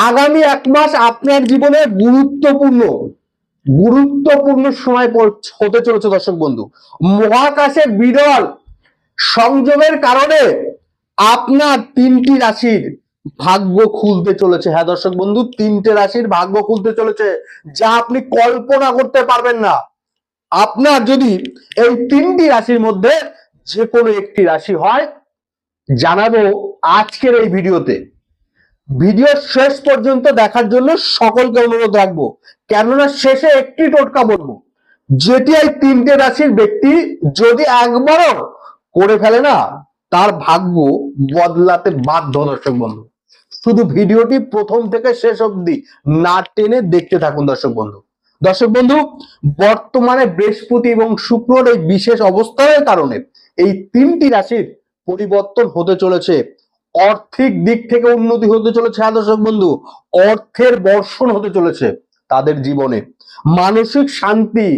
আগামী এক মাস আপনার জীবনে গুরুত্বপূর্ণ গুরুত্বপূর্ণ সময় হতে চলেছে দর্শক বন্ধু। মহাকাশে বিরল সংযোগের কারণে আপনার তিনটি রাশির ভাগ্য খুলতে চলেছে। হ্যাঁ দর্শক বন্ধু, তিনটে রাশির ভাগ্য খুলতে চলেছে, যা আপনি কল্পনা করতে পারবেন না। আপনার যদি এই তিনটি রাশির মধ্যে যে কোনো একটি রাশি হয়, জানাবো আজকের এই ভিডিওতে। ভিডিও শেষ পর্যন্ত দেখার জন্য সকলকে অনুরোধ রাখবো, কেননা শেষে একটি টোটকা বলবো, যেটি এই তিনটে রাশির ব্যক্তি যদি একবারও করে ফেলে না, তার ভাগ্য বদলাতে বাধ্য। দর্শক বন্ধু, শুধু ভিডিওটি প্রথম থেকে শেষ অবধি না টেনে দেখতে থাকুন। দর্শক বন্ধু, বর্তমানে বৃহস্পতি এবং শুক্রর এই বিশেষ অবস্থানের কারণে এই তিনটি রাশির পরিবর্তন হতে চলেছে। আর্থিক দিক থেকে উন্নতি হতে চলেছে। হ্যাঁ দর্শক বন্ধু, অর্থের বর্ষণ হতে চলেছে তাদের জীবনে। মানসিক শান্তি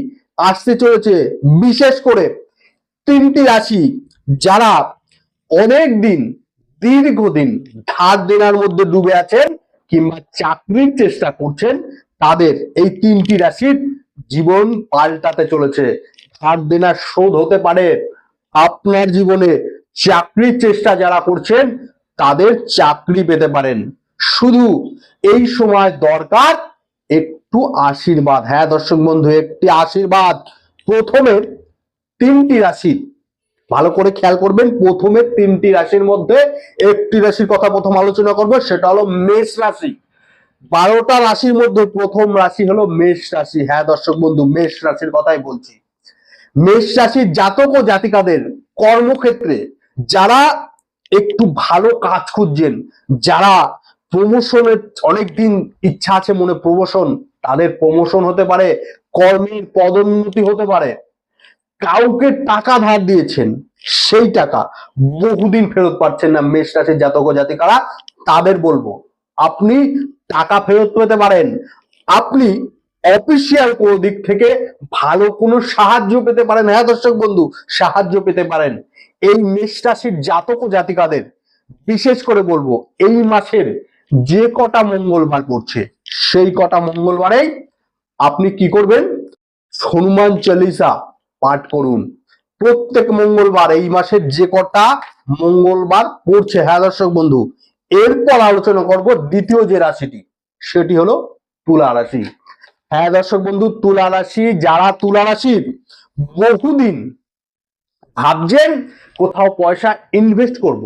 আসতে চলেছে। বিশেষ করে তিনটি রাশি যারা অনেক দিন দীর্ঘদিন ধার দেনার মধ্যে ডুবে আছেন কিংবা চাকরির চেষ্টা করছেন, তাদের এই তিনটি রাশির জীবন পাল্টাতে চলেছে। ধার দেনা শোধ হতে পারে আপনার জীবনে। চাকরির চেষ্টা যারা করছেন তাদের চাকরি পেতে পারেন। শুধু এই সময় দরকার একটু আশীর্বাদ। হ্যাঁ দর্শক বন্ধু, একটি আশীর্বাদ। প্রথমে তিনটি রাশি ভালো করে খেয়াল করবেন। প্রথমে তিনটি রাশির মধ্যে একটি রাশির কথা প্রথম আলোচনা করব, সেটা হলো মেষ রাশি। 12টা রাশির মধ্যে প্রথম রাশি হলো মেষ রাশি। হ্যাঁ দর্শক বন্ধু, মেষ রাশির কথাই বলছি। মেষ রাশির জাতক ও জাতিকাদের কর্মক্ষেত্রে যারা একটু ভালো কাজ খুঁজছেন, যারা প্রমোশনের অনেকদিন ইচ্ছা আছে মনে প্রমোশন, তাদের প্রমোশন হতে পারে, কর্মের পদোন্নতি হতে পারে। কাউকে টাকা ধার দিয়েছেন, সেই টাকা বহুদিন ফেরত পাচ্ছেন না, মেষ রাশির জাতক ও জাতিকারা, তাদের বলবো আপনি টাকা ফেরত পেতে পারেন। আপনি অফিসিয়াল কোনো দিক থেকে ভালো কোনো সাহায্য পেতে পারেন। হ্যাঁ দর্শক বন্ধু, সাহায্য পেতে পারেন। এই মেষ রাশির জাতক ও জাতিকাদের বিশেষ করে বলবো, এই মাসের যে কটা মঙ্গলবার পড়ছে, সেই কটা মঙ্গলবারেই আপনি কি করবেন? হনুমান চালিসা পাঠ করুন প্রত্যেক মঙ্গলবার। এই মাসের যে কটা মঙ্গলবার পড়ছে, হ্যাঁ দর্শক বন্ধু, এরপর আলোচনা করব দ্বিতীয় যে রাশিটি, সেটি হলো তুলা রাশি। হ্যাঁ দর্শক বন্ধু, তুলা রাশি, যারা তুলা রাশির বহুদিন ভাবছেন কোথাও পয়সা ইনভেস্ট করব,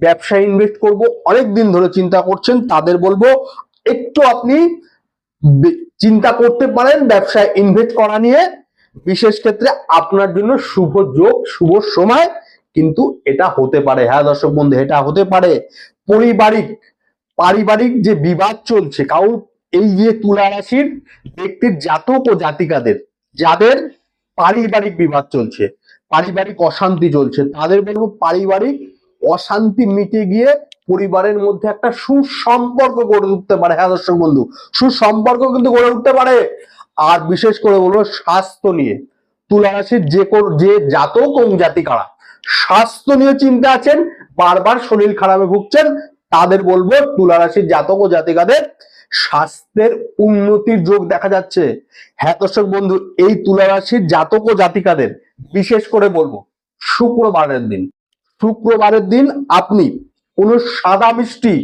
ব্যবসায় ইনভেস্ট করব, অনেকদিন ধরে চিন্তা করছেন, তাদের বলবো একটু আপনি চিন্তা করতে পারেন ব্যবসায় ইনভেস্ট করা নিয়ে। বিশেষ ক্ষেত্রে আপনার জন্য শুভ যোগ, শুভ সময় কিন্তু এটা হতে পারে। হ্যাঁ দর্শক বন্ধু, এটা হতে পারে। পারিবারিক যে বিবাদ চলছে, কারণ এই যে তুলা রাশির ব্যক্তির জাতক ও জাতিকাদের যাদের পারিবারিক বিবাদ চলছে, পারিবারিক অশান্তি চলছে, তাদের বলবো পারিবারিক অশান্তি মিটে গিয়ে পরিবারের মধ্যে একটা সুসম্পর্ক গড়ে উঠতে পারে। হ্যাঁ দর্শক বন্ধু, সুসম্পর্ক কিন্তু গড়ে উঠতে পারে। আর বিশেষ করে বলবো স্বাস্থ্য নিয়ে, তুলা রাশির যে জাতক ও জাতিকারা স্বাস্থ্য নিয়ে চিন্তা আছেন, বারবার শরীর খারাপে ভুগছেন, তাদের বলবো তুলা রাশির জাতক ও জাতিকাদের স্বাস্থ্যের উন্নতির যোগ দেখা যাচ্ছে। হ্যাঁ দর্শক বন্ধু, এই তুলা রাশির জাতক ও জাতিকাদের বিশেষ করে বলবো শুক্রবারের দিন আপনি কোনো সাদা মিষ্টি,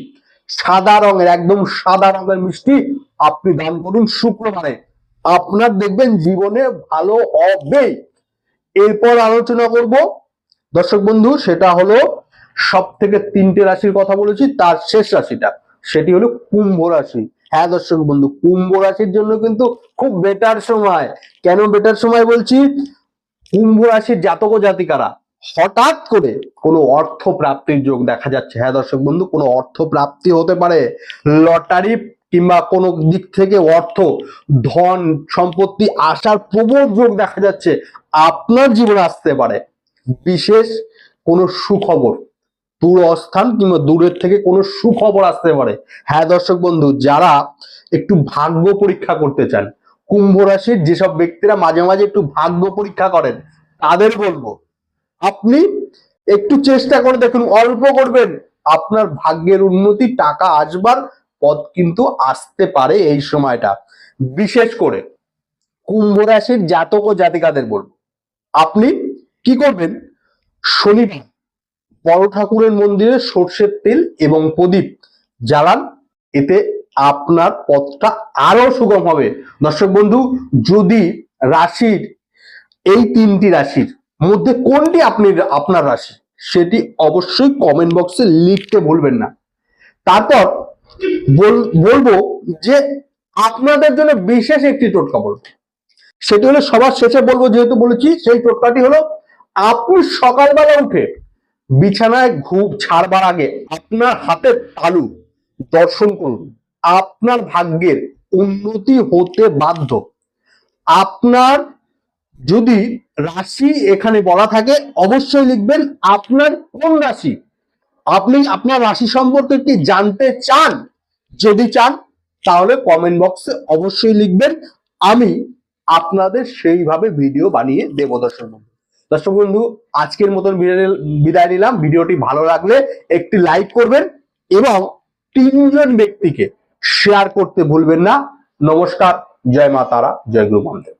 সাদা রঙের, একদম সাদা রঙের মিষ্টি আপনি দান করুন শুক্রবারে। আপনার দেখবেন জীবনে ভালো হবে। এরপর আলোচনা করব দর্শক বন্ধু, সেটা হলো সব থেকে তিনটে রাশির কথা বলেছি, তার শেষ রাশিটা, সেটি হলো কুম্ভ রাশি। হ্যাঁ দর্শক বন্ধু, কুম্ভ রাশির জন্য কিন্তু খুব বেটার সময়। কেন বেটার সময় বলছি? কুম্ভ রাশির জাতক ও জাতিকারা হঠাৎ করে কোনো অর্থ প্রাপ্তির যোগ দেখা যাচ্ছে। হ্যাঁ দর্শক বন্ধু, কোনো অর্থ প্রাপ্তি হতে পারে, লটারি কিংবা কোনো দিক থেকে অর্থ, ধন সম্পত্তি আসার প্রবল যোগ দেখা যাচ্ছে আপনার জীবনে আসতে পারে। বিশেষ কোনো সুখবর, দূর অস্থান কিংবা দূরের থেকে কোনো সুখবর আসতে পারে। হ্যাঁ দর্শক বন্ধু, যারা একটু ভাগ্য পরীক্ষা করতে চান, কুম্ভ রাশির যেসব ব্যক্তিরা মাঝে মাঝে একটু ভাগ্য পরীক্ষা করেন, তাদের বলবো আপনি একটু চেষ্টা করে দেখুন, অল্প করবেন, আপনার ভাগ্যের উন্নতি, টাকা আসবার পথ কিন্তু আসতে পারে এই সময়টা। বিশেষ করে কুম্ভ রাশির জাতক ও জাতিকাদের বলবো, আপনি কি করবেন, শনিবার বড় ঠাকুরের মন্দিরে সর্ষের তেল এবং প্রদীপ জ্বালান, এতে আপনার পথটা আরো সুগম হবে। দর্শক বন্ধু, যদি রাশির এই 3টি রাশির মধ্যে কোনটি আপনার রাশি, সেটি অবশ্যই কমেন্ট বক্সে লিখতে ভুলবেন না। তারপর বলবো যে আপনাদের জন্য বিশেষ একটি টোটকা বলবো, সেটি হলো সবার শেষে বলবো, যেহেতু বলেছি। সেই টোটকাটি হলো, আপনি সকালবেলা উঠে বিছানায় ঘুম ছাড়বার আগে আপনার হাতের তালু দর্শন করুন। আপনার ভাগ্যের উন্নতি হতে বাধ্য। আপনার যদি রাশি এখানে বলা থাকে, অবশ্যই লিখবেন আপনার কোন রাশি। আপনি আপনার রাশি সম্পর্কে কি জানতে চান? যদি চান তাহলে কমেন্ট বক্সে অবশ্যই লিখবেন, আমি আপনাদের সেইভাবে ভিডিও বানিয়ে দেব। দর্শক বন্ধু, আজকের মতন বিদায় নিলাম। ভিডিওটি ভালো লাগলে একটি লাইক করবেন এবং 3জন ব্যক্তিকে শেয়ার করতে ভুলবেন না। নমস্কার, জয় মা তারা, জয় গুরু মহাদেব।